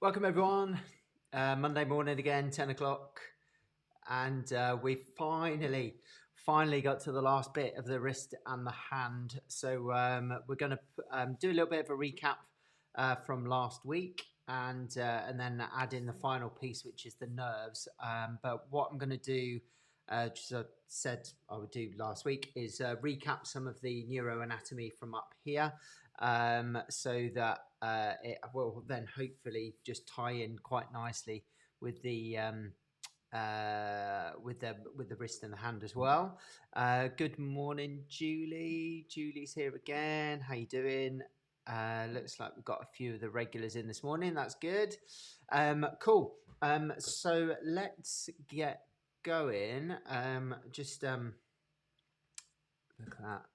Welcome everyone. Monday morning again, 10 o'clock, and we finally got to the last bit of the wrist and the hand. So we're going to do a little bit of a recap from last week, and then add in the final piece, which is the nerves. But what I'm going to do, just as I said I would do last week, is recap some of the neuroanatomy from up here, so that it will then hopefully just tie in quite nicely with the with the wrist and the hand as well. Good morning, Julie. Julie's here again. How you doing? Looks like we've got a few of the regulars in this morning. That's good. Cool. So let's get going. Look at that.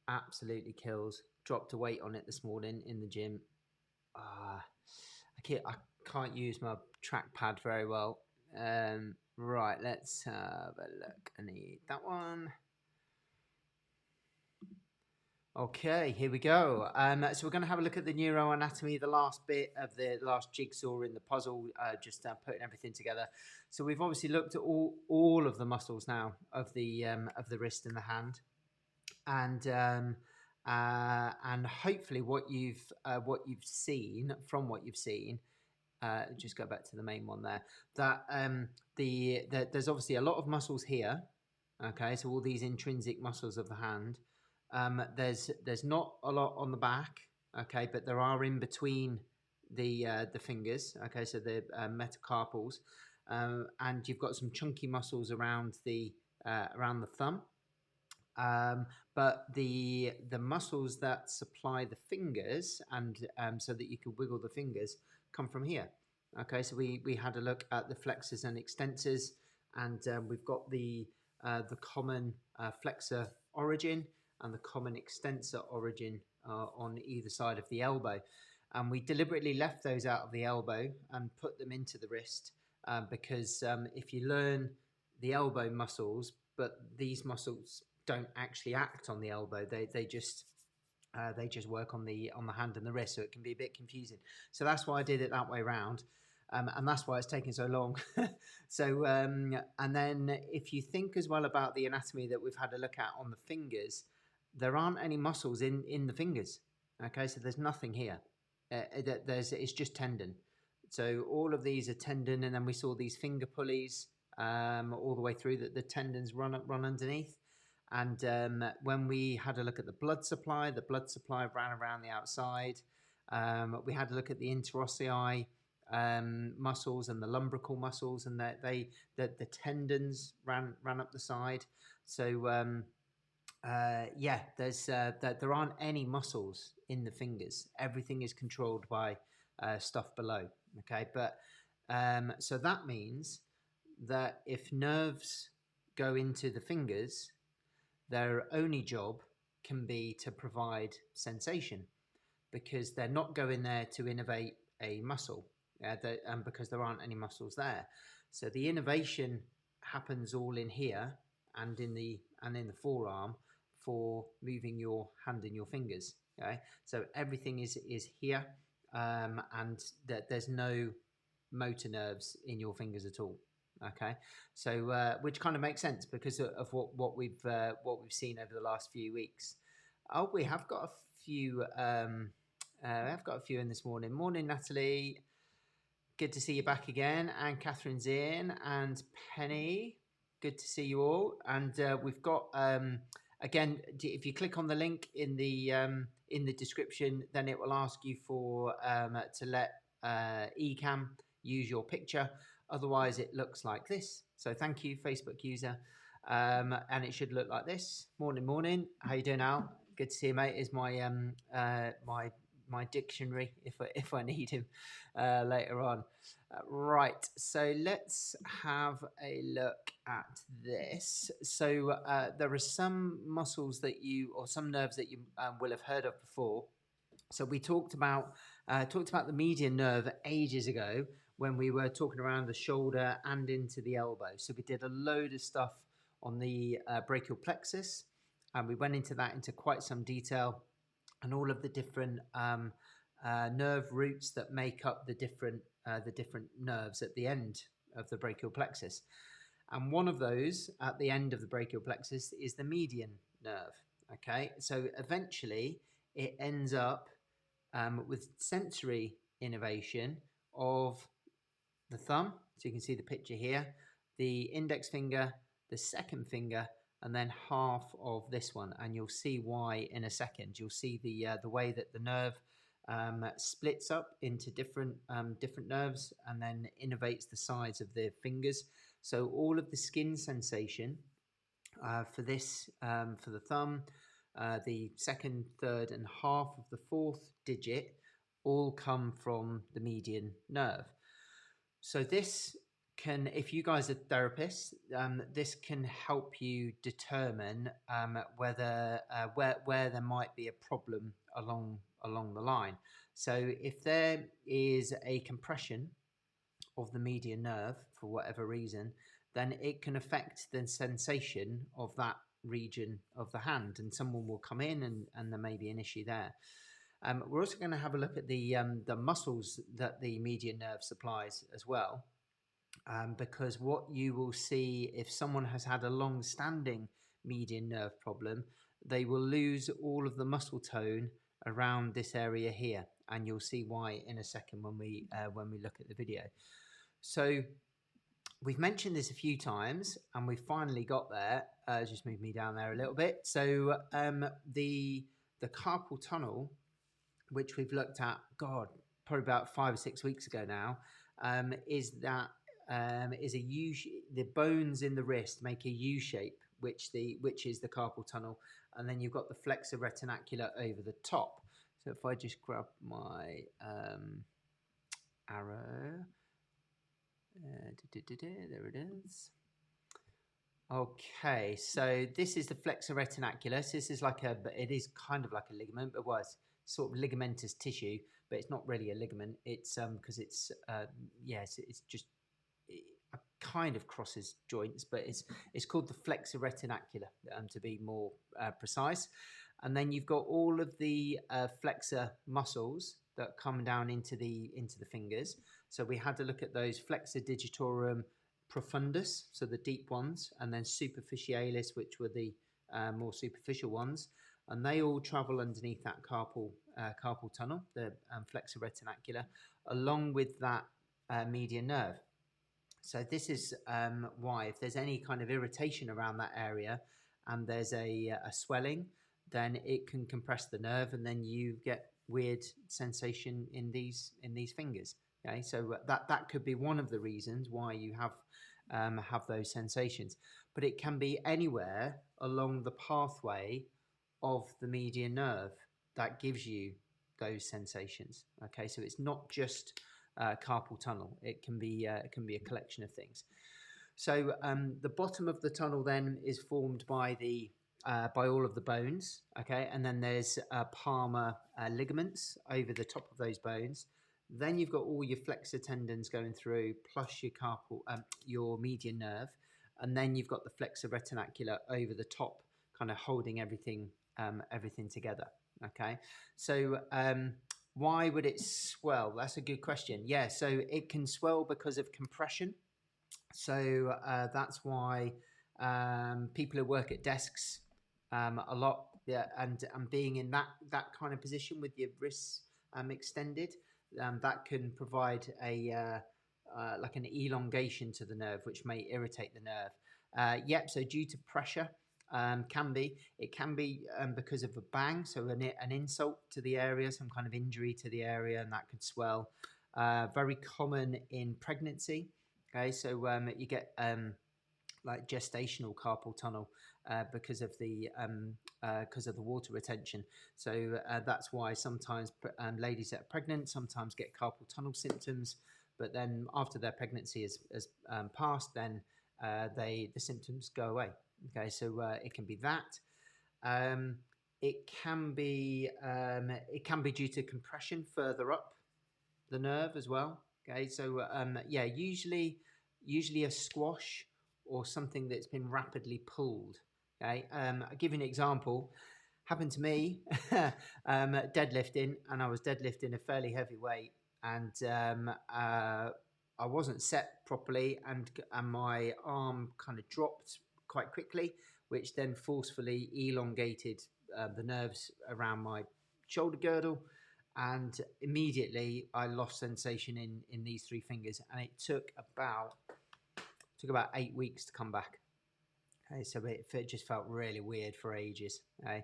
Absolutely kills. Dropped a weight on it this morning in the gym. I can't use my trackpad very well. Right, let's have a look. I need that one. Okay, here we go. So we're going to have a look at the neuroanatomy, the last bit of the last jigsaw in the puzzle, just putting everything together. So we've obviously looked at all of the muscles now of the wrist and the hand, and hopefully what you've seen just go back to the main one there, that there's obviously a lot of muscles here. Okay, so all these intrinsic muscles of the hand. There's not a lot on the back. Okay, but there are in between the fingers. Okay, so the metacarpals, and you've got some chunky muscles around the thumb. But the muscles that supply the fingers, and so that you can wiggle the fingers, come from here. Okay, so we had a look at the flexors and extensors, and we've got the common flexor origin and the common extensor origin on either side of the elbow. And we deliberately left those out of the elbow and put them into the wrist, because if you learn the elbow muscles, but these muscles don't actually act on the elbow, they just work on the hand and the wrist, so it can be a bit confusing. So that's why I did it that way around. And that's why it's taken so long. So, and then if you think as well about the anatomy that we've had a look at on the fingers, there aren't any muscles in the fingers. Okay, so there's nothing here. It's just tendon. So all of these are tendon, and then we saw these finger pulleys all the way through that the tendons run underneath. And when we had a look at the blood supply ran around the outside. We had a look at the interossei muscles and the lumbrical muscles, and the tendons ran up the side. So there aren't any muscles in the fingers. Everything is controlled by stuff below. Okay, but so that means that if nerves go into the fingers, their only job can be to provide sensation, because they're not going there to innervate a muscle, because there aren't any muscles there. So the innervation happens all in here and in the forearm for moving your hand and your fingers. Okay, so everything is here, and there's no motor nerves in your fingers at all. Okay, so which kind of makes sense because of what we've seen over the last few weeks. Oh, we have got a few. I've got a few in this morning. Morning, Natalie. Good to see you back again. And Catherine's in, and Penny. Good to see you all. And we've got again. If you click on the link in the description, then it will ask you for to let Ecamm use your picture. Otherwise, it looks like this. So thank you, Facebook user. And it should look like this. Morning. How you doing, Al? Good to see you, mate. Is my my dictionary if I need him later on. Right. So let's have a look at this. So there are some muscles that some nerves that you will have heard of before. So we talked about the median nerve ages ago when we were talking around the shoulder and into the elbow. So we did a load of stuff on the brachial plexus, and we went into that into quite some detail, and all of the different nerve roots that make up the different the different nerves at the end of the brachial plexus. And one of those at the end of the brachial plexus is the median nerve. Okay, so eventually it ends up with sensory innervation of the thumb. So you can see the picture here, the index finger, the second finger, and then half of this one. And you'll see why in a second. You'll see the way that the nerve splits up into different nerves and then innervates the sides of the fingers. So all of the skin sensation for this, for the thumb, the second, third, and half of the fourth digit all come from the median nerve. So this can, if you guys are therapists, this can help you determine whether where there might be a problem along the line. So if there is a compression of the median nerve for whatever reason, then it can affect the sensation of that region of the hand, and someone will come in and there may be an issue there. We're also going to have a look at the muscles that the median nerve supplies as well, because what you will see if someone has had a long-standing median nerve problem, they will lose all of the muscle tone around this area here, and you'll see why in a second when we look at the video. So we've mentioned this a few times, and we finally got there. Just move me down there a little bit. So the carpal tunnel, which we've looked at, probably about 5 or 6 weeks ago now, is a U. The bones in the wrist make a U shape, which is the carpal tunnel, and then you've got the flexor retinacular over the top. So if I just grab my arrow, there it is. Okay, so this is the flexor retinaculus. This is it is kind of like a ligament, but it's sort of ligamentous tissue, but it's not really a ligament. It's because it's just it kind of crosses joints, but it's called the flexor retinacular to be more precise. And then you've got all of the flexor muscles that come down into the fingers. So we had to look at those: flexor digitorum profundus, so the deep ones, and then superficialis, which were the more superficial ones, and they all travel underneath that carpal tunnel, the flexor retinacular, along with that median nerve. So this is why if there's any kind of irritation around that area and there's a swelling, then it can compress the nerve, and then you get weird sensation in these fingers. Okay, so that could be one of the reasons why you have those sensations, but it can be anywhere along the pathway of the median nerve that gives you those sensations. Okay, so it's not just carpal tunnel. It can be a collection of things. So the bottom of the tunnel then is formed by all of the bones. Okay, and then there's palmar ligaments over the top of those bones. Then you've got all your flexor tendons going through, plus your median nerve, and then you've got the flexor retinacular over the top, kind of holding everything together. Okay, so why would it swell? That's a good question. Yeah, so it can swell because of compression. So that's why people who work at desks a lot, and being in that kind of position with your wrists extended, that can provide like an elongation to the nerve, which may irritate the nerve. So due to pressure, it can be because of a bang, so an insult to the area, some kind of injury to the area, and that could swell. Very common in pregnancy. Okay, so you get like gestational carpal tunnel because of the water retention. So that's why sometimes ladies that are pregnant sometimes get carpal tunnel symptoms, but then after their pregnancy has passed, then the symptoms go away. Okay, so it can be that. It can be due to compression further up the nerve as well. Okay, so usually a squash or something that's been rapidly pulled. Okay, I'll give you an example. Happened to me deadlifting, and I was deadlifting a fairly heavy weight, and I wasn't set properly, and my arm kind of dropped quite quickly, which then forcefully elongated the nerves around my shoulder girdle, and immediately I lost sensation in these three fingers, and it took about 8 weeks to come back. Okay, so it just felt really weird for ages. Okay.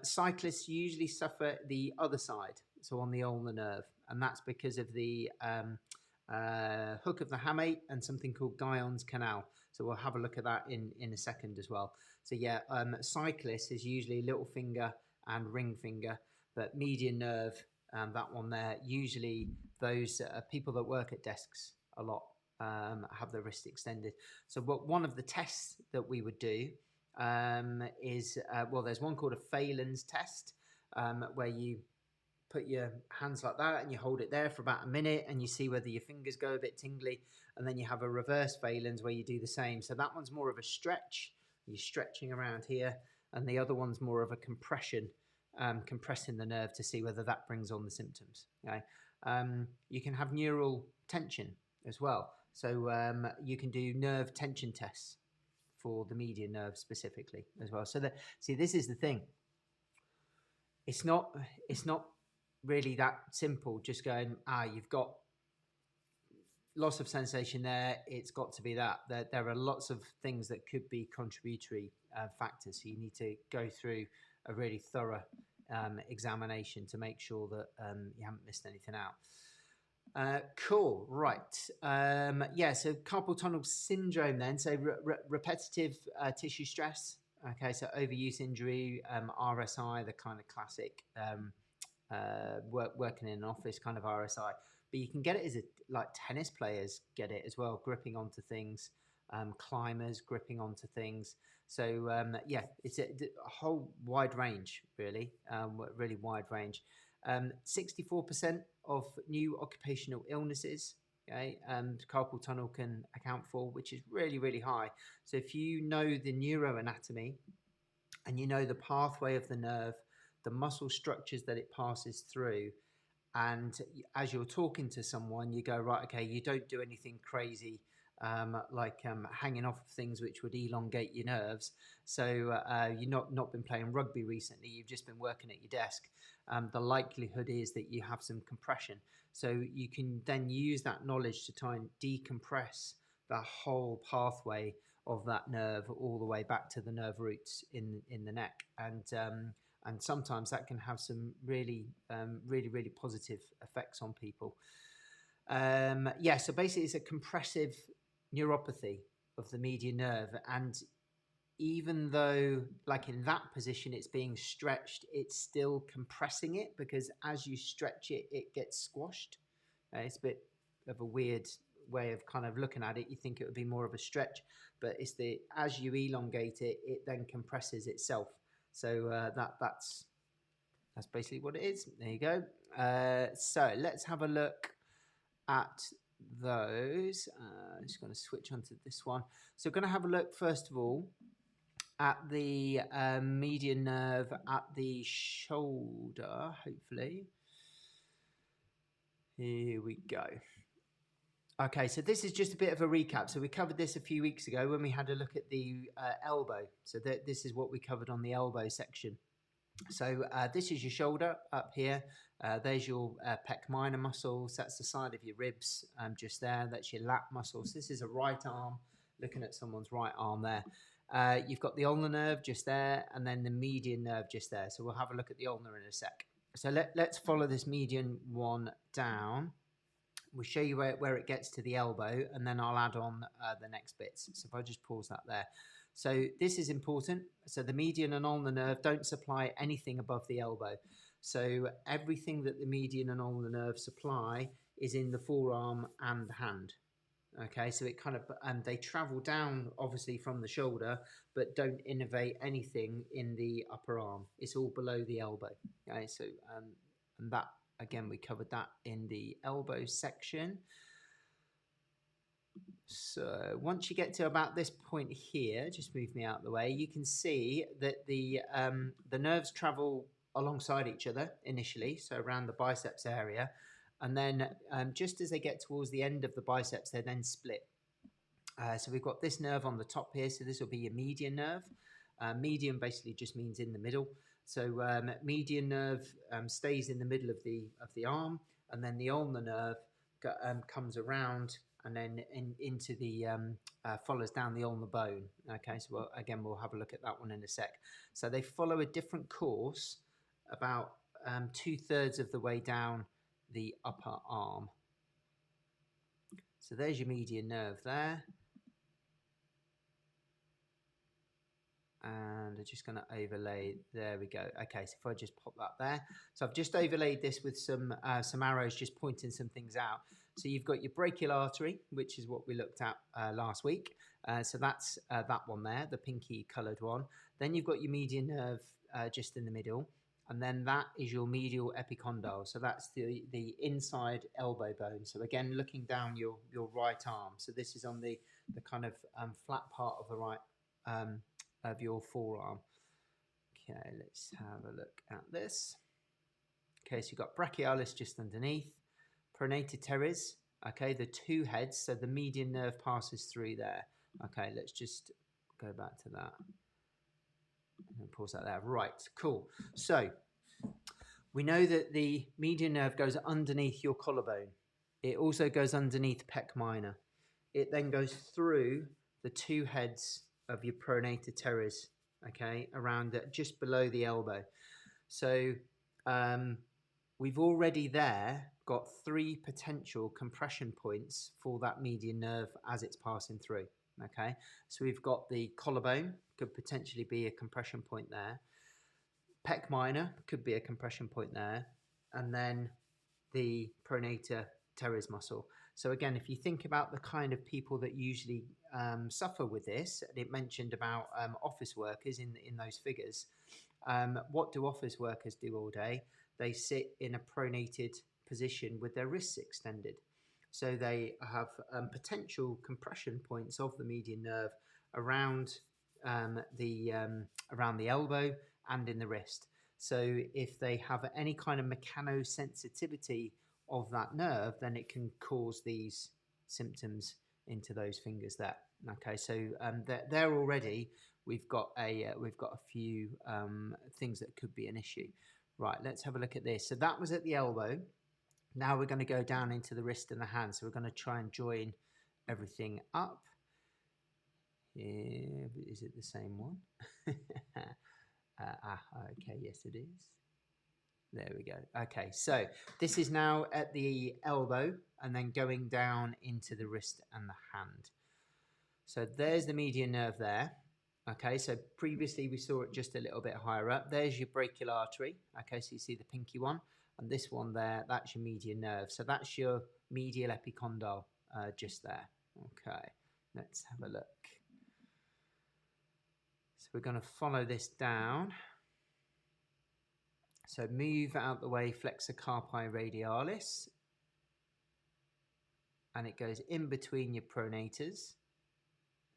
Cyclists usually suffer the other side, so on the ulnar nerve, and that's because of the hook of the hamate and something called Guyon's canal. So we'll have a look at that in a second as well. So yeah, cyclists is usually little finger and ring finger, but median nerve, that one there, usually those people that work at desks a lot have their wrist extended. So one of the tests that we would do is, well, there's one called a Phelan's test, where you put your hands like that and you hold it there for about a minute and you see whether your fingers go a bit tingly, and then you have a reverse Phelan's where you do the same. So that one's more of a stretch, you're stretching around here, and the other one's more of a compression, compressing the nerve to see whether that brings on the symptoms. Okay. You can have neural tension as well. So you can do nerve tension tests for the median nerve specifically as well. So see, this is the thing. It's not really that simple. Just going, you've got loss of sensation there. It's got to be that. There are lots of things that could be contributory factors. So you need to go through a really thorough examination to make sure that you haven't missed anything out. Cool, right. Yeah, so carpal tunnel syndrome then, so repetitive tissue stress. Okay, so overuse injury, RSI, the kind of classic working in an office kind of RSI. But you can get it as like tennis players get it as well, gripping onto things, climbers gripping onto things. So yeah, it's a whole wide range, really, really wide range. 64% of new occupational illnesses, okay, carpal tunnel can account for, which is really, really high. So if you know the neuroanatomy and you know the pathway of the nerve, the muscle structures that it passes through, and as you're talking to someone, you go, right, okay, you don't do anything crazy, like hanging off of things which would elongate your nerves. So you've not been playing rugby recently, you've just been working at your desk. The likelihood is that you have some compression. So you can then use that knowledge to try and decompress the whole pathway of that nerve all the way back to the nerve roots in the neck. And sometimes that can have some really, really positive effects on people. Yeah, so basically it's a compressive neuropathy of the median nerve, and even though like in that position it's being stretched, it's still compressing it, because as you stretch it, it gets squashed. It's a bit of a weird way of kind of looking at it. You think it would be more of a stretch, but it's as you elongate it, it then compresses itself. So that's basically what it is. There you go. So let's have a look at those. I'm just going to switch onto this one. So we're going to have a look first of all at the median nerve at the shoulder, hopefully. Here we go. Okay, so this is just a bit of a recap. So we covered this a few weeks ago when we had a look at the elbow. So this is what we covered on the elbow section. So this is your shoulder up here. There's your pec minor muscles. That's the side of your ribs just there. That's your lat muscles. This is a right arm, looking at someone's right arm there. You've got the ulnar nerve just there, and then the median nerve just there. So we'll have a look at the ulnar in a sec. So let's follow this median one down. We'll show you where it gets to the elbow, and then I'll add on the next bits. So if I just pause that there. So this is important. So the median and ulnar nerve don't supply anything above the elbow. So everything that the median and ulnar nerve supply is in the forearm and the hand. Okay, so it kind of, they travel down obviously from the shoulder, but don't innervate anything in the upper arm. It's all below the elbow. Okay, so and that, again, we covered that in the elbow section. So once you get to about this point here, just move me out of the way, you can see that the nerves travel alongside each other initially, so around the biceps area. and then just as they get towards the end of the biceps, they're then split. So we've got this nerve on the top here, so this will be your median nerve. Median basically just means in the middle. So median nerve stays in the middle of the arm, and then the ulnar nerve comes around and then into the follows down the ulnar bone. Okay, so we'll have a look at that one in a sec. So they follow a different course about 2/3 of the way down the upper arm. So there's your median nerve there. And I'm just going to overlay. There we go. Okay, so if I just pop that there. So I've just overlaid this with some arrows just pointing some things out. So you've got your brachial artery, which is what we looked at last week. So that's that one there, the pinky coloured one. Then you've got your median nerve just in the middle. And then that is your medial epicondyle. So that's the inside elbow bone. So again, looking down your right arm. So this is on the kind of flat part of the right of your forearm. Okay, let's have a look at this. Okay, so you've got brachialis just underneath, pronator teres. Okay, the two heads, so the median nerve passes through there. Okay, let's just go back to that. And pause that there. Right, cool. So we know that the median nerve goes underneath your collarbone. It also goes underneath pec minor. It then goes through the two heads of your pronator teres, okay, around just below the elbow. So we've already there got 3 potential compression points for that median nerve as it's passing through. Okay, so we've got the collarbone, could potentially be a compression point there. Pec minor could be a compression point there, and then the pronator teres muscle. So again, if you think about the kind of people that usually suffer with this, and it mentioned about office workers in those figures, what do office workers do all day? They sit in a pronated position with their wrists extended. So they have potential compression points of the median nerve around around the elbow and in the wrist. So if they have any kind of mechanosensitivity of that nerve, then it can cause these symptoms into those fingers there. Okay, so there already we've got a few things that could be an issue. Right, let's have a look at this. So that was at the elbow. Now we're going to go down into the wrist and the hand. So we're going to try and join everything up. Is it the same one? Okay, yes it is. There we go. Okay, so this is now at the elbow and then going down into the wrist and the hand. So there's the median nerve there. Okay, so previously we saw it just a little bit higher up. There's your brachial artery. Okay, so you see the pinky one. And this one there, that's your median nerve. So that's your medial epicondyle just there. Okay, let's have a look. So we're going to follow this down. So move out the way, flexor carpi radialis. And it goes in between your pronators.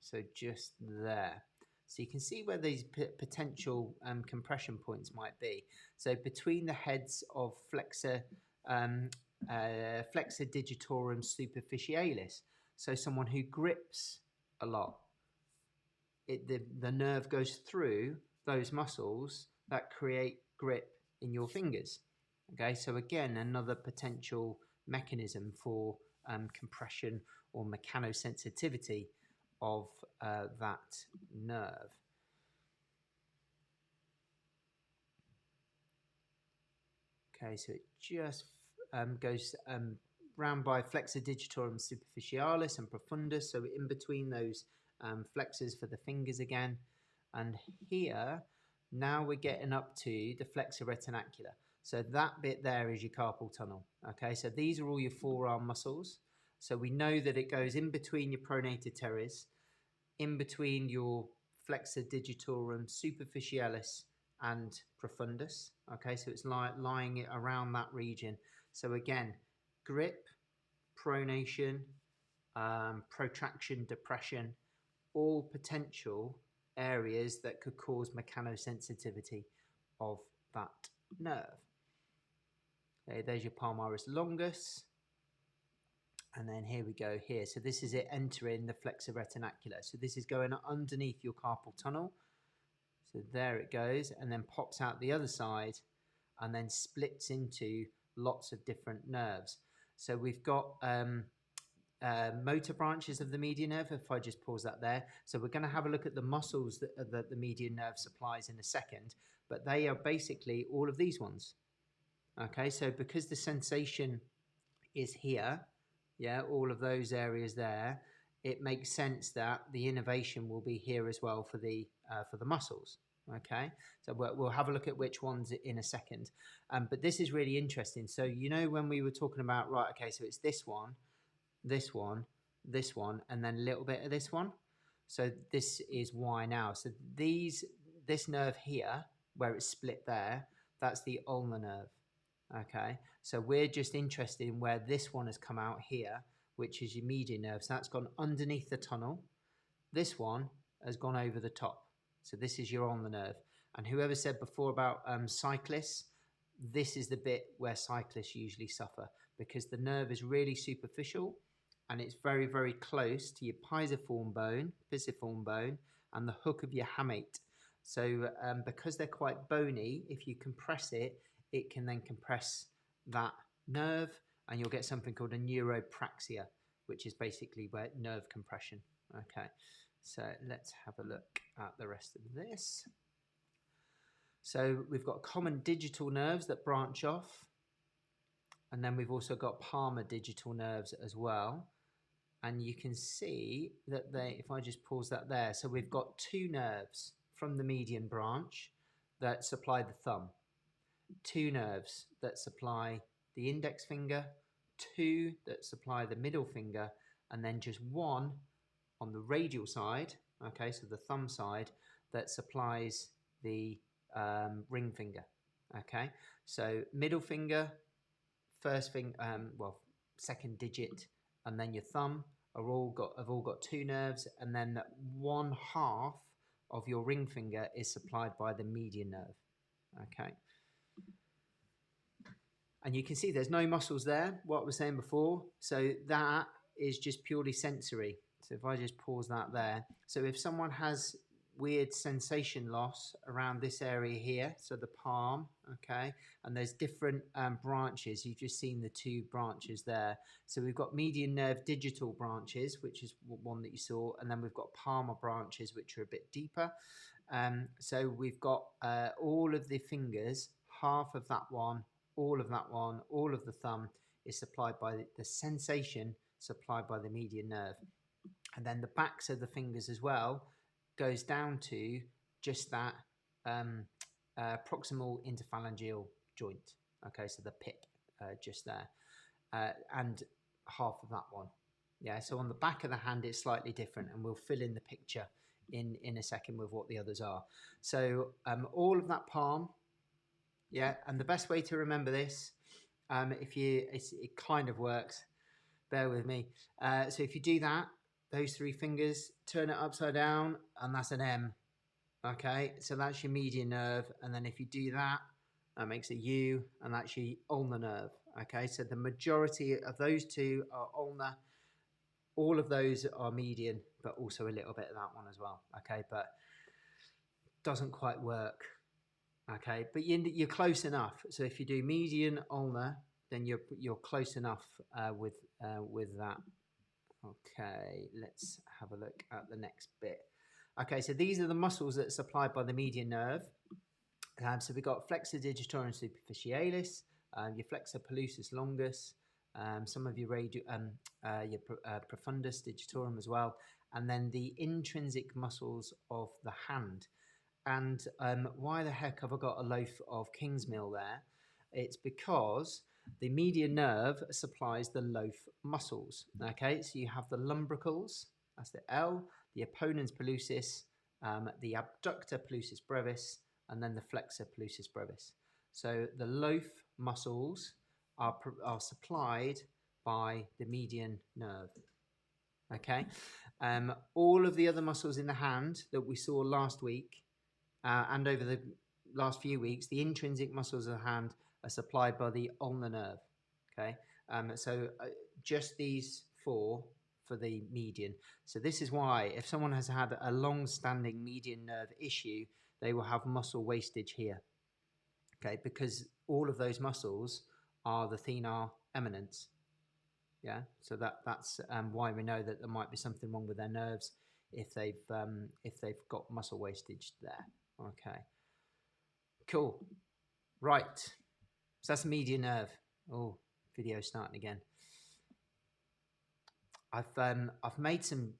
So just there. So you can see where these potential compression points might be. So between the heads of flexor digitorum superficialis. So someone who grips a lot. The nerve goes through those muscles that create grip in your fingers. Okay, so again, another potential mechanism for compression or mechanosensitivity of that nerve. Okay, so it just goes round by flexor digitorum superficialis and profundus, so in between those flexors for the fingers again. And here, now we're getting up to the flexor retinacular. So that bit there is your carpal tunnel. Okay, so these are all your forearm muscles. So we know that it goes in between your pronator teres, in between your flexor digitorum superficialis and profundus. Okay, so it's lying around that region. So again, grip, pronation, protraction, depression, all potential areas that could cause mechanosensitivity of that nerve. Okay, there's your palmaris longus. And then here we go here. So this is it entering the flexor retinacular. So this is going underneath your carpal tunnel. So there it goes, and then pops out the other side and then splits into lots of different nerves. So we've got motor branches of the median nerve, if I just pause that there. So we're going to have a look at the muscles that the median nerve supplies in a second, but they are basically all of these ones. Okay, so because the sensation is here, yeah, all of those areas there, it makes sense that the innervation will be here as well for the muscles. Okay, so we'll have a look at which ones in a second, but this is really interesting. So you know when we were talking about, right, okay, so it's this one, this one, this one, and then a little bit of this one. So this is why now. So this nerve here, where it's split there, that's the ulnar nerve. Okay, so we're just interested in where this one has come out here, which is your median nerve. So that's gone underneath the tunnel. This one has gone over the top. So this is your ulnar nerve. And whoever said before about cyclists, this is the bit where cyclists usually suffer, because the nerve is really superficial and it's very, very close to your pisiform bone and the hook of your hamate. So because they're quite bony, if you compress it, it can then compress that nerve and you'll get something called a neuropraxia, which is basically where nerve compression. Okay, so let's have a look at the rest of this. So we've got common digital nerves that branch off, and then we've also got palmar digital nerves as well. And you can see that they, if I just pause that there, so we've got two nerves from the median branch that supply the thumb, two nerves that supply the index finger, two that supply the middle finger, and then just one on the radial side, okay, so the thumb side, that supplies the ring finger. Okay, so middle finger, first finger, second digit, and then your thumb have all got two nerves, and then one half of your ring finger is supplied by the median nerve. Okay, and you can see there's no muscles there, what I was saying before, so that is just purely sensory. So if I just pause that there, so if someone has weird sensation loss around this area here, so the palm, okay, and there's different branches. You've just seen the two branches there. So we've got median nerve digital branches, which is one that you saw, and then we've got palmar branches, which are a bit deeper. So we've got all of the fingers, half of that one, all of that one, all of the thumb is supplied by the sensation supplied by the median nerve. And then the backs of the fingers as well goes down to just that proximal interphalangeal joint. Okay, so the pip just there, and half of that one. Yeah, so on the back of the hand it's slightly different, and we'll fill in the picture in a second with what the others are. So all of that palm, yeah, and the best way to remember this, it kind of works. Bear with me. So if you do that, those three fingers, turn it upside down, and that's an M. Okay, so that's your median nerve, and then if you do that, that makes a U, and that's your ulnar nerve. Okay, so the majority of those two are ulnar. All of those are median, but also a little bit of that one as well. Okay, but doesn't quite work. Okay, but you're close enough. So if you do median ulnar, then you're close enough with that. Okay, let's have a look at the next bit. Okay, so these are the muscles that are supplied by the median nerve. So we've got flexor digitorum superficialis, your flexor pollicis longus, some of your profundus digitorum as well, and then the intrinsic muscles of the hand. And why the heck have I got a loaf of Kingsmill there? It's because the median nerve supplies the loaf muscles. Okay, so you have the lumbricals, that's the L, the opponens pollicis, the abductor pollicis brevis, and then the flexor pollicis brevis. So the loaf muscles are supplied by the median nerve. Okay, all of the other muscles in the hand that we saw last week and over the last few weeks, the intrinsic muscles of the hand are supplied by the ulnar nerve. Okay, so just these four for the median. So this is why if someone has had a long-standing median nerve issue, they will have muscle wastage here. Okay, because all of those muscles are the thenar eminence. Yeah, so that's why we know that there might be something wrong with their nerves if they've got muscle wastage there. Okay, cool. Right, so that's median nerve. Oh, video starting again. I've made some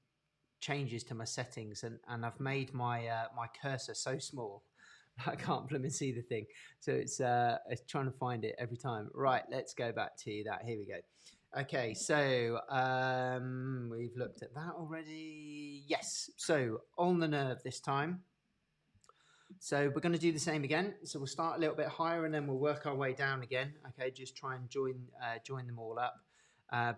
changes to my settings and I've made my my cursor so small I can't blooming see the thing. So it's trying to find it every time. Right, let's go back to that. Here we go. Okay, so we've looked at that already. Yes, so on the nerve this time. So we're going to do the same again. So we'll start a little bit higher and then we'll work our way down again. Okay, just try and join them all up.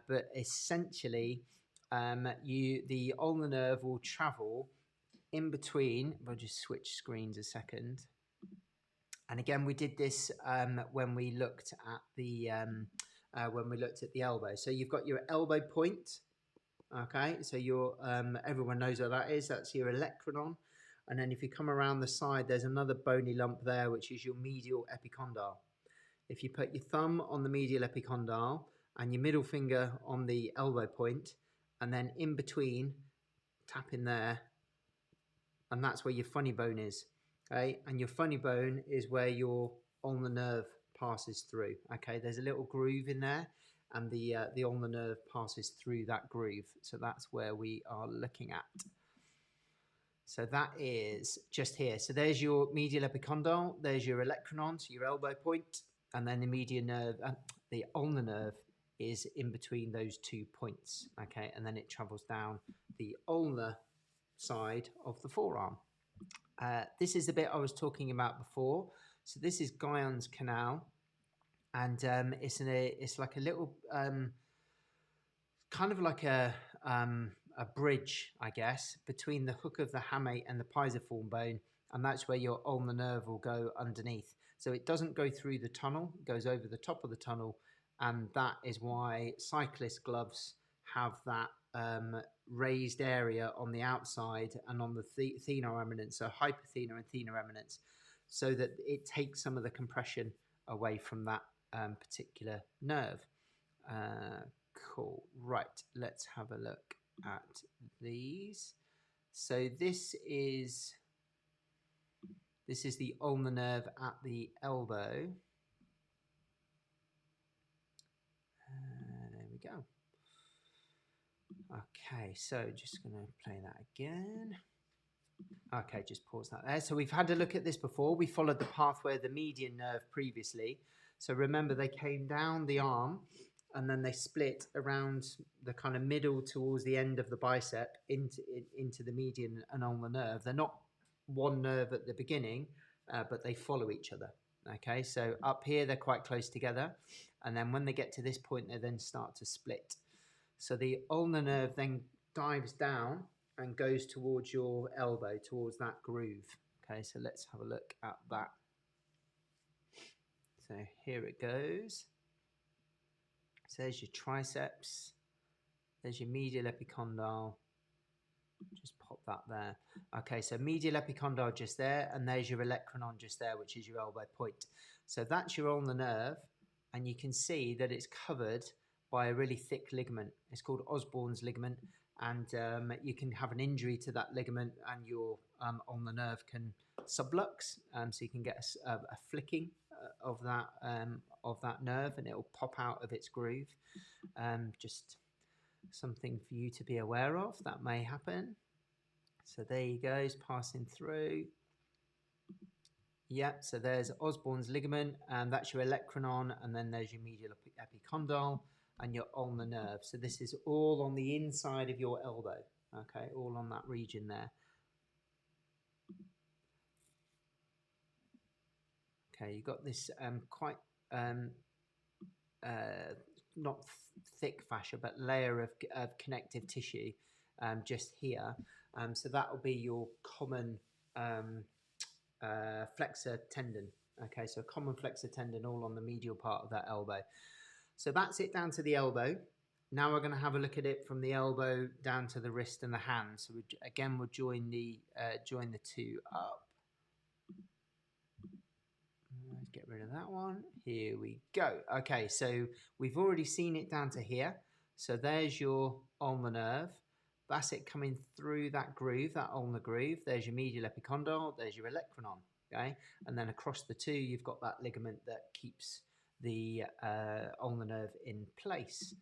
But essentially, the ulnar nerve will travel in between. I'll just switch screens a second. And again, we did this when we looked at the elbow. So you've got your elbow point. Okay, so your everyone knows what that is. That's your olecranon. And then if you come around the side, there's another bony lump there, which is your medial epicondyle. If you put your thumb on the medial epicondyle and your middle finger on the elbow point, and then in between, tap in there, and that's where your funny bone is. Okay, and your funny bone is where your ulnar nerve passes through. Okay, there's a little groove in there, and the ulnar nerve passes through that groove. So that's where we are looking at. So that is just here. So there's your medial epicondyle, there's your olecranon, so your elbow point, and then the median nerve, the ulnar nerve is in between those 2 points. Okay, and then it travels down the ulnar side of the forearm. This is the bit I was talking about before. So this is Guyon's canal, and it's like a little kind of like a bridge, I guess, between the hook of the hamate and the pisiform bone, and that's where your ulnar nerve will go underneath. So it doesn't go through the tunnel, it goes over the top of the tunnel, and that is why cyclist gloves have that raised area on the outside and on the thenar eminence, so hypothenar and thenar eminence, so that it takes some of the compression away from that particular nerve. Cool. Right, let's have a look at these. So this is the ulnar nerve at the elbow. There we go. Okay, so just going to play that again. Okay, just pause that there. So we've had a look at this before. We followed the pathway of the median nerve previously. So remember, they came down the arm and then they split around the kind of middle towards the end of the bicep into the median and ulnar nerve. They're not one nerve at the beginning, but they follow each other. Okay, so up here they're quite close together, and then when they get to this point, they then start to split. So the ulnar nerve then dives down and goes towards your elbow, towards that groove. Okay, so let's have a look at that. So here it goes. So there's your triceps, there's your medial epicondyle. Just pop that there. Okay, so medial epicondyle just there, and there's your olecranon just there, which is your elbow point. So that's your ulnar nerve, and you can see that it's covered by a really thick ligament. It's called Osborne's ligament, and you can have an injury to that ligament, and your ulnar nerve can sublux, so you can get a flicking of that nerve, and it will pop out of its groove. Just something for you to be aware of that may happen. So there you go, it's passing through. Yep, so there's Osborne's ligament, and that's your olecranon, and then there's your medial epicondyle and your ulnar nerve. So this is all on the inside of your elbow, okay, all on that region there. Okay, you've got this quite not thick fascia, but layer of connective tissue just here. So that will be your common flexor tendon. Okay, so common flexor tendon all on the medial part of that elbow. So that's it down to the elbow. Now we're going to have a look at it from the elbow down to the wrist and the hand. So again, we'll join the two up. Let's get rid of that one. Here we go. Okay, so we've already seen it down to here. So there's your ulnar nerve. That's it coming through that groove, that ulnar groove. There's your medial epicondyle. There's your olecranon. Okay, and then across the two, you've got that ligament that keeps the ulnar nerve in place.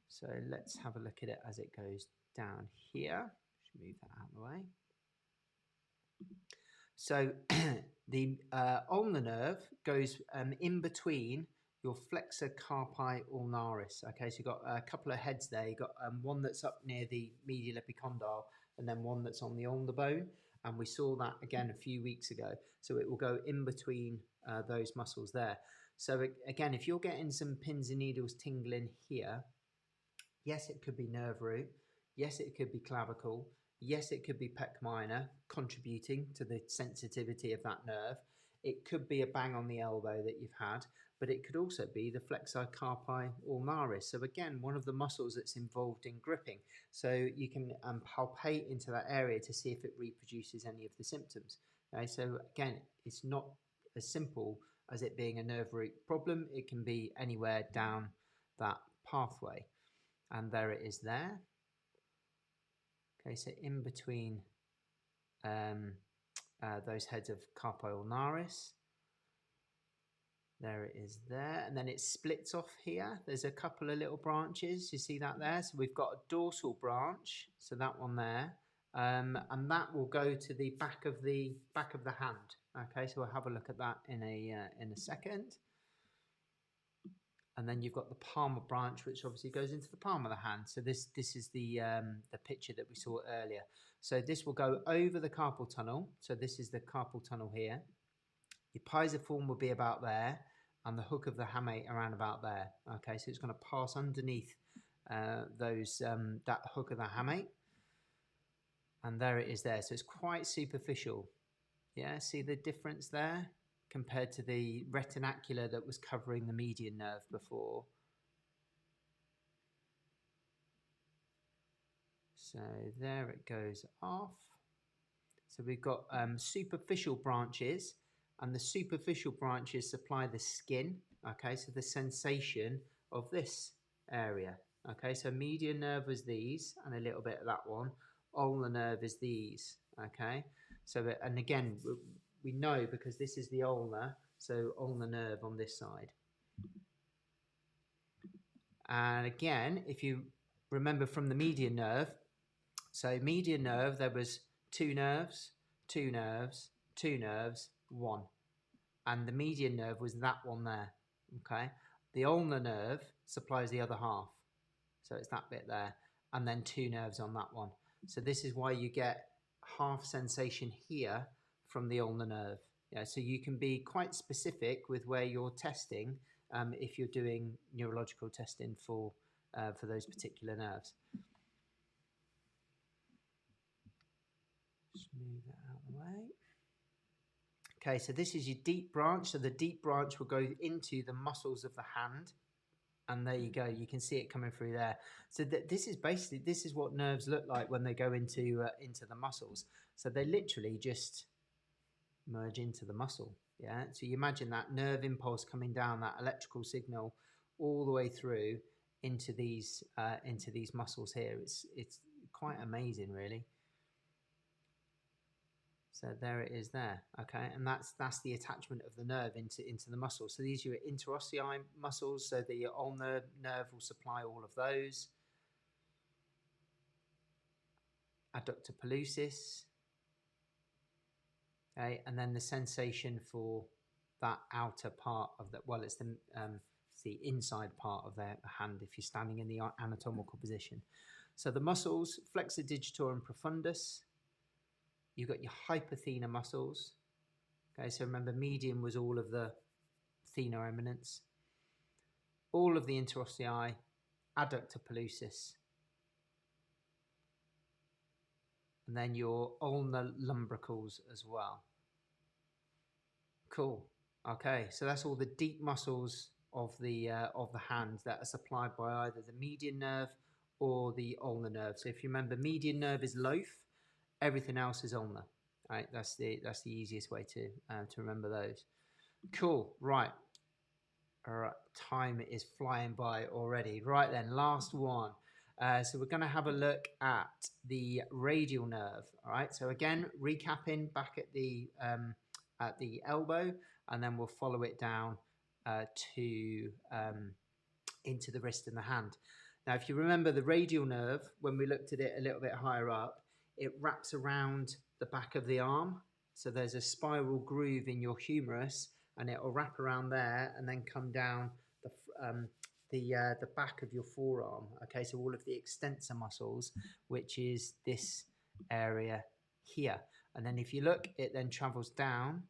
So let's have a look at it as it goes down here. Just move that out of the way. So the ulnar nerve goes in between your flexor carpi ulnaris. Okay, so you've got a couple of heads there. You've got one that's up near the medial epicondyle and then one that's on the ulnar bone. And we saw that again a few weeks ago. So it will go in between those muscles there. So again, if you're getting some pins and needles tingling here, yes, it could be nerve root. Yes, it could be clavicle. Yes, it could be pec minor contributing to the sensitivity of that nerve. It could be a bang on the elbow that you've had, but it could also be the flexor carpi ulnaris. So again, one of the muscles that's involved in gripping. So you can palpate into that area to see if it reproduces any of the symptoms. Okay, so again, it's not as simple as it being a nerve root problem. It can be anywhere down that pathway. And there it is there. Okay, so in between those heads of carpi ulnaris, there it is there, and then it splits off here. There's a couple of little branches. You see that there? So we've got a dorsal branch, so that one there, and that will go to the back of the hand. Okay, so we'll have a look at that in a second. And then you've got the palmar branch, which obviously goes into the palm of the hand. So this is the picture that we saw earlier. So this will go over the carpal tunnel. So this is the carpal tunnel here. Your pisiform will be about there, and the hook of the hamate around about there. Okay, so it's going to pass underneath that hook of the hamate, and there it is there. So it's quite superficial. Yeah, see the difference there compared to the retinacular that was covering the median nerve before. So there it goes off. So we've got superficial branches, and the superficial branches supply the skin. Okay, so the sensation of this area. Okay, so median nerve was these, and a little bit of that one. Ulnar nerve is these. Okay, so and again we know because this is the ulnar, so ulnar nerve on this side. And again, if you remember from the median nerve, so median nerve, there was two nerves, two nerves, two nerves, one. And the median nerve was that one there, okay? The ulnar nerve supplies the other half. So it's that bit there. And then two nerves on that one. So this is why you get half sensation here from the ulnar nerve. Yeah, so you can be quite specific with where you're testing if you're doing neurological testing for those particular nerves. Just move that out of the way. Okay, so this is your deep branch. So the deep branch will go into the muscles of the hand. And there you go. You can see it coming through there. So this is what nerves look like when they go into the muscles. So they literally just merge into the muscle. Yeah. So you imagine that nerve impulse coming down, that electrical signal, all the way through into these muscles here. It's quite amazing, really. So there it is there, okay, and that's the attachment of the nerve into the muscle. So these are your interossei muscles, so the ulnar nerve will supply all of those. Adductor pollicis, okay, and then the sensation for that outer part of that, well, it's the inside part of the hand if you're standing in the anatomical position. So the muscles, flexor digitorum profundus. You've got your hypothenar muscles. Okay, so remember median was all of the thenar eminence. All of the interossei, adductor pollicis. And then your ulnar lumbricals as well. Cool. Okay, so that's all the deep muscles of the hand that are supplied by either the median nerve or the ulnar nerve. So if you remember, median nerve is loaf, everything else is ulnar. Right, that's the easiest way to remember those. Cool. Right. All right. Time is flying by already. Right then, last one. So we're going to have a look at the radial nerve. All right. So again, recapping back at the elbow, and then we'll follow it down to into the wrist and the hand. Now, if you remember the radial nerve, when we looked at it a little bit higher up, it wraps around the back of the arm. So there's a spiral groove in your humerus, and it will wrap around there and then come down the back of your forearm. Okay, so all of the extensor muscles, which is this area here. And then if you look, it then travels down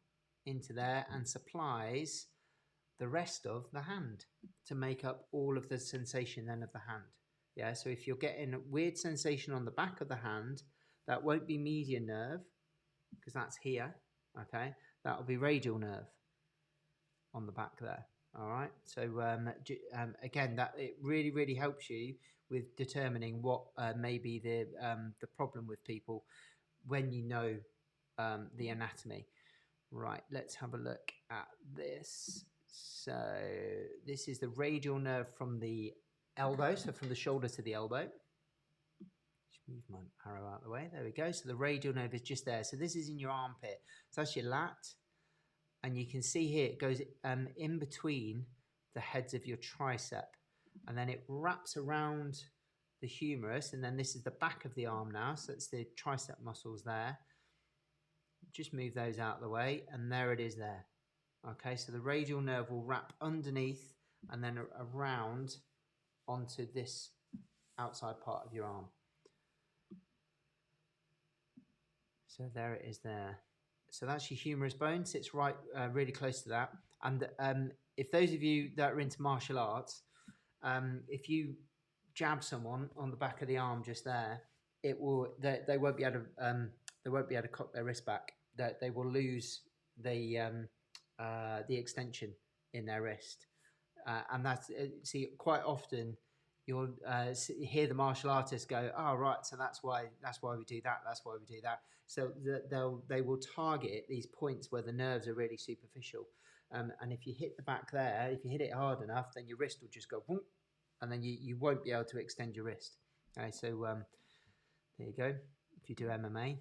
into there and supplies the rest of the hand to make up all of the sensation then of the hand. Yeah, so if you're getting a weird sensation on the back of the hand, that won't be median nerve because that's here. Okay, that will be radial nerve on the back there. All right, so again, that it really helps you with determining what may be the problem with people when you know the anatomy. Right, let's have a look at this. So this is the radial nerve from the elbow, so from the shoulder to the elbow. Just move my arrow out of the way. There we go. So the radial nerve is just there. So this is in your armpit. So that's your lat. And you can see here it goes in between the heads of your tricep. And then it wraps around the humerus. And then this is the back of the arm now. So it's the tricep muscles there. Just move those out of the way. And there it is there. Okay, so the radial nerve will wrap underneath and then around onto this outside part of your arm. So there it is there. So that's your humerus bone, sits right really close to that. And if those of you that are into martial arts, if you jab someone on the back of the arm just there, it will they won't be able to cock their wrist back. They will lose the extension in their wrist, and that's see quite often you'll hear the martial artists go, "Oh right, so that's why we do that. That's why we do that." So they will target these points where the nerves are really superficial, and if you hit the back there, if you hit it hard enough, then your wrist will just go boom, and then you won't be able to extend your wrist. Okay, so there you go. If you do MMA.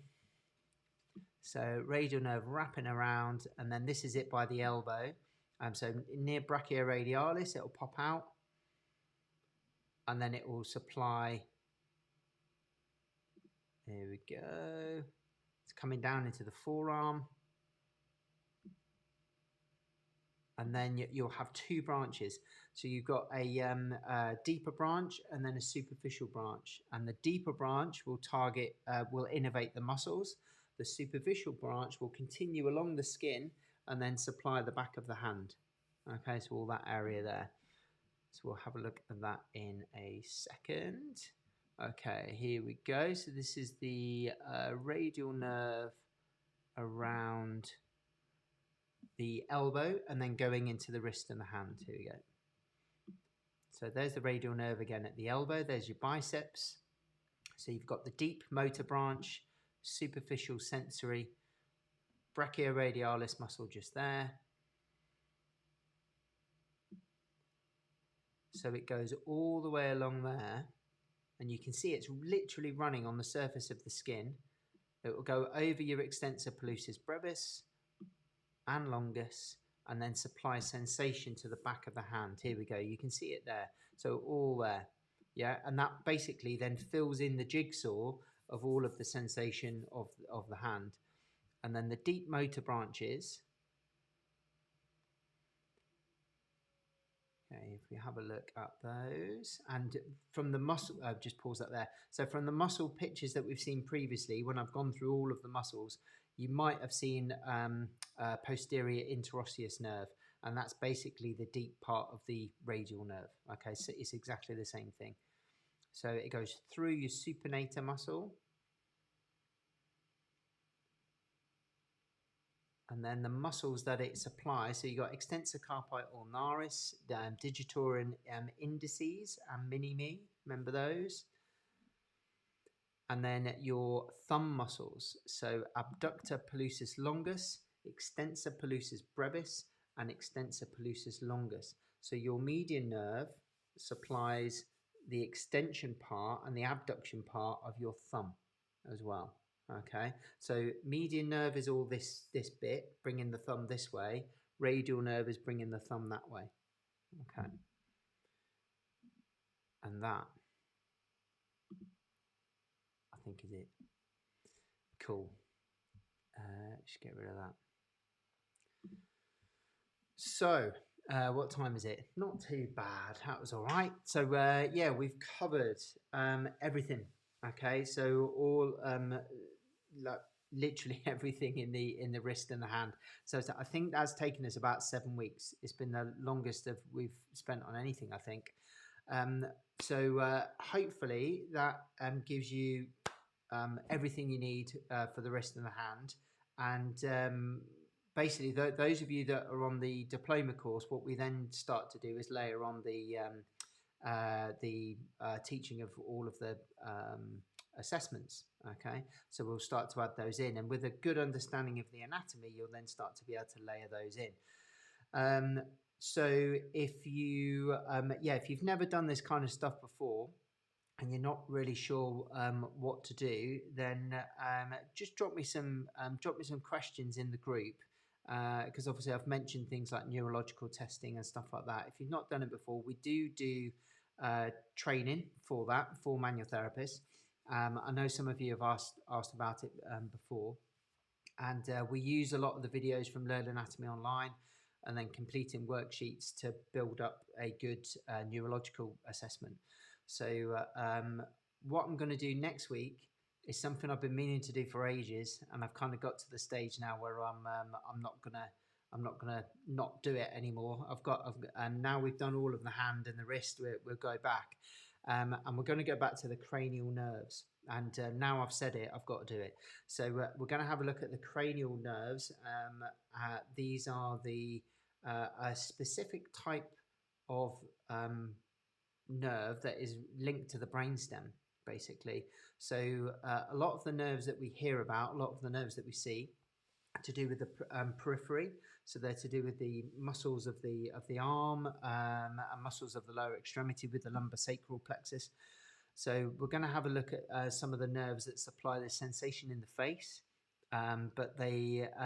So radial nerve wrapping around, and then this is it by the elbow. So near brachioradialis, it will pop out, and then it will supply. There we go. It's coming down into the forearm, and then you'll have two branches. So you've got a deeper branch and then a superficial branch, and the deeper branch will target, will innervate the muscles. The superficial branch will continue along the skin and then supply the back of the hand. Okay, so all that area there. So we'll have a look at that in a second. Okay, here we go. So this is the radial nerve around the elbow and then going into the wrist and the hand. Here we go. So there's the radial nerve again at the elbow. There's your biceps. So you've got the deep motor branch, superficial sensory, brachioradialis muscle just there. So it goes all the way along there, and you can see it's literally running on the surface of the skin. It will go over your extensor pollicis brevis and longus, and then supply sensation to the back of the hand. Here we go. You can see it there. So all there. Yeah, and that basically then fills in the jigsaw of all of the sensation of the hand. And then the deep motor branches. Okay, if we have a look at those, and from the muscle, just pause that there. So from the muscle pictures that we've seen previously, when I've gone through all of the muscles, you might have seen posterior interosseous nerve, and that's basically the deep part of the radial nerve. Okay, so it's exactly the same thing. So it goes through your supinator muscle, and then the muscles that it supplies. So you got extensor carpi ulnaris, digitorum indices, and minimi. Remember those? And then your thumb muscles. So abductor pollicis longus, extensor pollicis brevis, and extensor pollicis longus. So your median nerve supplies the extension part and the abduction part of your thumb as well. Okay, so median nerve is all this bit, bringing the thumb this way. Radial nerve is bringing the thumb that way. Okay, and that, I think, is it. Cool. Just get rid of that. So, what time is it? Not too bad. That was all right. So, yeah, we've covered everything. Okay, so all like literally everything in the wrist and the hand. So I think that's taken us about 7 weeks. It's been the longest of we've spent on anything, I think. So hopefully that gives you everything you need for the wrist and the hand. And basically, those of you that are on the diploma course, what we then start to do is layer on the teaching of all of the assessments. Okay, so we'll start to add those in, and with a good understanding of the anatomy, you'll then start to be able to layer those in. So if you if you've never done this kind of stuff before and you're not really sure what to do, then just drop me some questions in the group, because obviously I've mentioned things like neurological testing and stuff like that. If you've not done it before, we do training for that for manual therapists. I know some of you have asked about it before, and we use a lot of the videos from LearnAnatomy.Online and then completing worksheets to build up a good neurological assessment. So what I'm going to do next week is something I've been meaning to do for ages, and I've kind of got to the stage now where I'm not gonna not do it anymore. And now we've done all of the hand and the wrist. We'll go back, and we're going to go back to the cranial nerves. And now I've said it, I've got to do it. So we're going to have a look at the cranial nerves. These are a specific type of nerve that is linked to the brainstem, basically. So a lot of the nerves that we hear about, a lot of the nerves that we see, are to do with the periphery. So they're to do with the muscles of the arm and muscles of the lower extremity with the lumbosacral plexus. So we're going to have a look at some of the nerves that supply the sensation in the face. But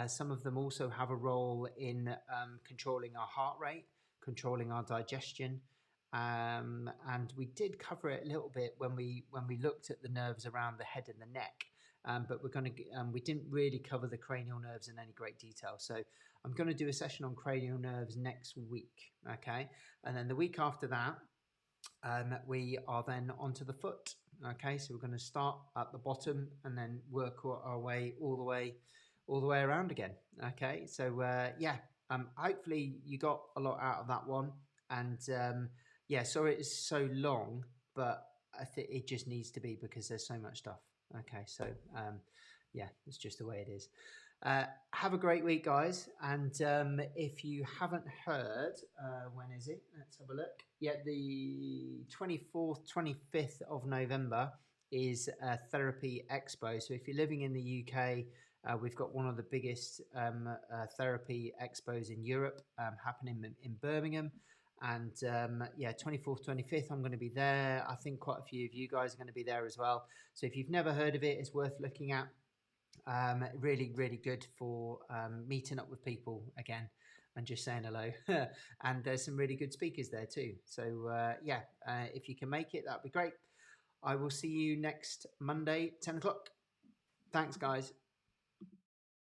some of them also have a role in controlling our heart rate, controlling our digestion, and we did cover it a little bit when we looked at the nerves around the head and the neck. But we didn't really cover the cranial nerves in any great detail. So I'm going to do a session on cranial nerves next week. Okay, and then the week after that, we are then onto the foot. Okay, so we're going to start at the bottom and then work our way all the way around again. Okay, so hopefully you got a lot out of that one. And sorry it's so long, but I think it just needs to be because there's so much stuff. Okay, so it's just the way it is. Have a great week, guys. And if you haven't heard, when is it? Let's have a look. Yeah, the 24th, 25th of November is a Therapy Expo. So if you're living in the UK, we've got one of the biggest therapy expos in Europe happening in Birmingham. And 24th, 25th, I'm going to be there. I think quite a few of you guys are going to be there as well. So if you've never heard of it, it's worth looking at. Really, really good for meeting up with people again and just saying hello. And there's some really good speakers there too. So if you can make it, that'd be great. I will see you next Monday, 10 o'clock. Thanks, guys.